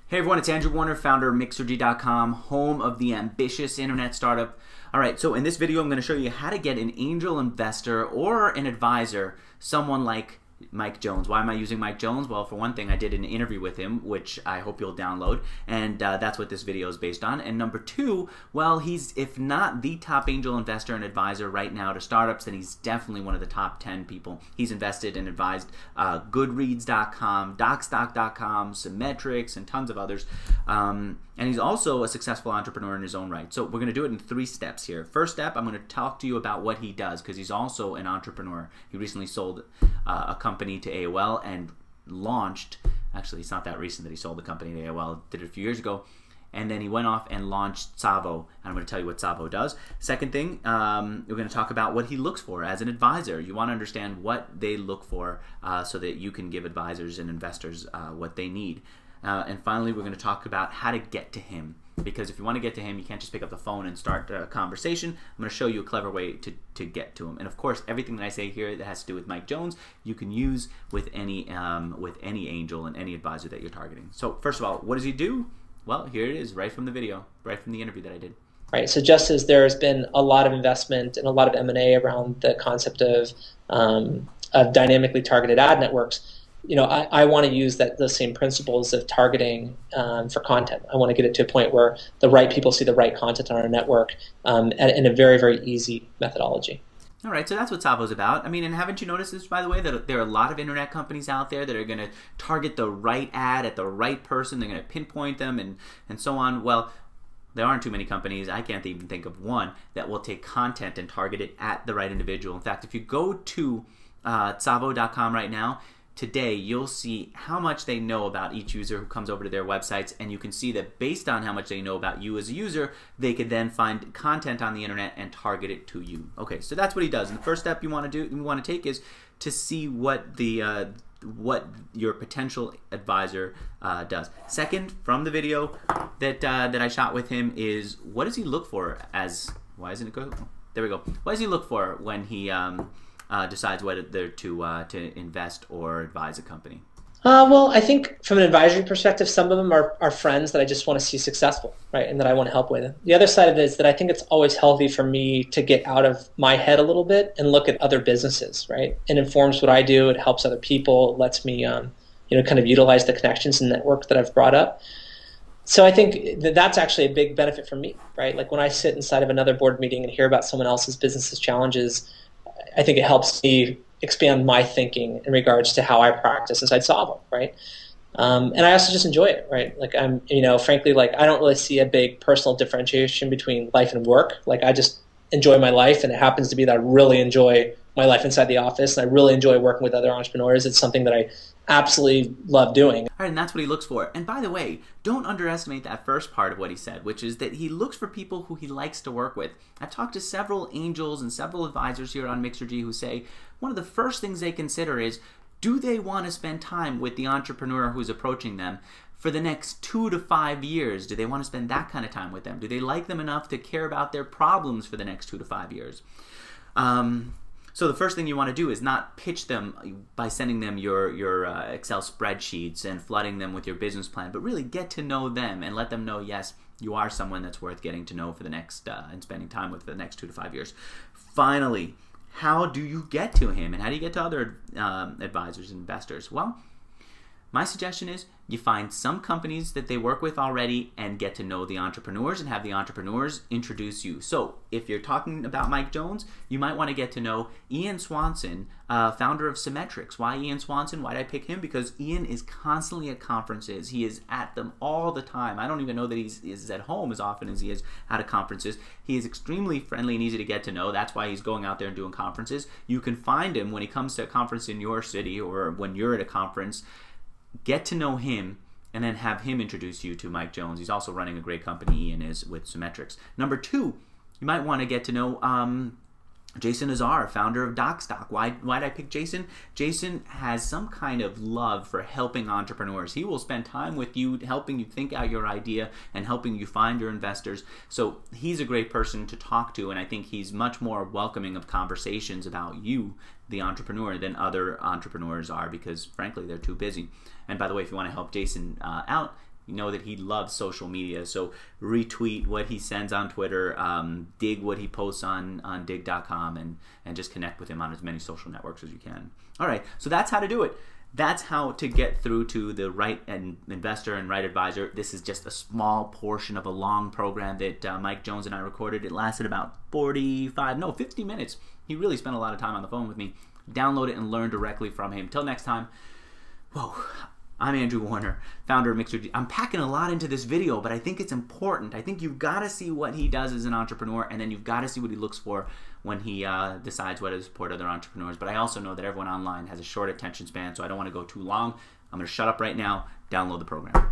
Hey everyone, it's Andrew Warner, founder of mixergy.com, home of the ambitious internet startup. Alright, so in this video I'm going to show you how to get an angel investor or an advisor, someone like Mike Jones. Why am I using Mike Jones? Well, for one thing, I did an interview with him, which I hope you'll download, and that's what this video is based on. And number two, well, he's, if not the top angel investor and advisor right now to startups, then he's definitely one of the top 10 people. He's invested and advised Goodreads.com, Docstock.com, Symmetrics, and tons of others. And he's also a successful entrepreneur in his own right. So we're going to do it in 3 steps here. First step, I'm going to talk to you about what he does, because he's also an entrepreneur. He recently sold a company to AOL and launched, actually it's not that recent that he sold the company to AOL, did it a few years ago, and then he went off and launched Savo, and I'm going to tell you what Savo does. Second thing, we're going to talk about what he looks for as an advisor. You want to understand what they look for so that you can give advisors and investors what they need. And finally, we're going to talk about how to get to him, because if you want to get to him, you can't just pick up the phone and start a conversation. I'm going to show you a clever way to get to him. And of course, everything that I say here that has to do with Mike Jones, you can use with any angel and any advisor that you're targeting. So first of all, what does he do? Well, here it is, right from the video, right from the interview that I did. Right. So just as there's been a lot of investment and a lot of M&A around the concept of dynamically targeted ad networks, you know, I want to use those same principles of targeting for content. I want to get it to a point where the right people see the right content on our network in a very, very easy methodology. All right, so that's what Savo's about. I mean, and haven't you noticed this, by the way, that there are a lot of internet companies out there that are going to target the right ad at the right person. They're going to pinpoint them and so on. Well, there aren't too many companies, I can't even think of one, that will take content and target it at the right individual. In fact, if you go to Savo.com right now, today you'll see how much they know about each user who comes over to their websites, and you can see that based on how much they know about you as a user, they could then find content on the internet and target it to you. Okay, so that's what he does. And the first step you want to take is to see what the what your potential advisor does. Second, from the video that I shot with him, is what does he look for as, why isn't it go? There we go. What does he look for when he decides whether to invest or advise a company? Well, I think from an advisory perspective, some of them are friends that I just want to see successful, right, and that I want to help with. The other side of it is that I think it's always healthy for me to get out of my head a little bit and look at other businesses, right? It informs what I do. It helps other people. It lets me, kind of utilize the connections and network that I've brought up. So I think that's actually a big benefit for me, right? Like when I sit inside of another board meeting and hear about someone else's business's challenges, I think it helps me expand my thinking in regards to how I practice inside Savo, right? And I also just enjoy it, right? Like I'm, frankly, like I don't really see a big personal differentiation between life and work. Like I just enjoy my life, and it happens to be that I really enjoy my life inside the office, and I really enjoy working with other entrepreneurs. It's something that I absolutely love doing. All right, and that's what he looks for. And by the way, don't underestimate that first part of what he said, which is that he looks for people who he likes to work with. I've talked to several angels and several advisors here on Mixergy who say one of the first things they consider is, do they want to spend time with the entrepreneur who's approaching them for the next 2 to 5 years? Do they want to spend that kind of time with them? Do they like them enough to care about their problems for the next 2 to 5 years? So the first thing you want to do is not pitch them by sending them your Excel spreadsheets and flooding them with your business plan, but really get to know them and let them know, yes, you are someone that's worth getting to know for the next and spending time with for the next 2 to 5 years. Finally, how do you get to him, and how do you get to other advisors and investors? Well, my suggestion is you find some companies that they work with already and get to know the entrepreneurs and have the entrepreneurs introduce you. So if you're talking about Mike Jones, you might want to get to know Ian Swanson, founder of Symmetrics. Why Ian Swanson? Why did I pick him? Because Ian is constantly at conferences. He is at them all the time. I don't even know that he's at home as often as he is at conferences. He is extremely friendly and easy to get to know. That's why he's going out there and doing conferences. You can find him when he comes to a conference in your city, or when you're at a conference. Get to know him and then have him introduce you to Mike Jones. He's also running a great company, Ian is, with Symmetrics. Number 2, you might want to get to know Jason Azar, founder of Docstock. Why did I pick Jason? Jason has some kind of love for helping entrepreneurs. He will spend time with you, helping you think out your idea and helping you find your investors. So he's a great person to talk to, and I think he's much more welcoming of conversations about you, the entrepreneur, than other entrepreneurs are, because frankly they're too busy. And by the way, if you want to help Jason out, You know that he loves social media, so retweet what he sends on Twitter, dig what he posts on dig.com, and just connect with him on as many social networks as you can. All right, so that's how to do it. That's how to get through to the right investor and right advisor. This is just a small portion of a long program that Mike Jones and I recorded. It lasted about 50 minutes. He really spent a lot of time on the phone with me. Download it and learn directly from him. Till next time, whoa. I'm Andrew Warner, founder of mixergy. I'm packing a lot into this video, but I think it's important. I think you've got to see what he does as an entrepreneur, and then you've got to see what he looks for when he decides whether to support other entrepreneurs. But I also know that everyone online has a short attention span, so I don't want to go too long. I'm going to shut up right now, download the program.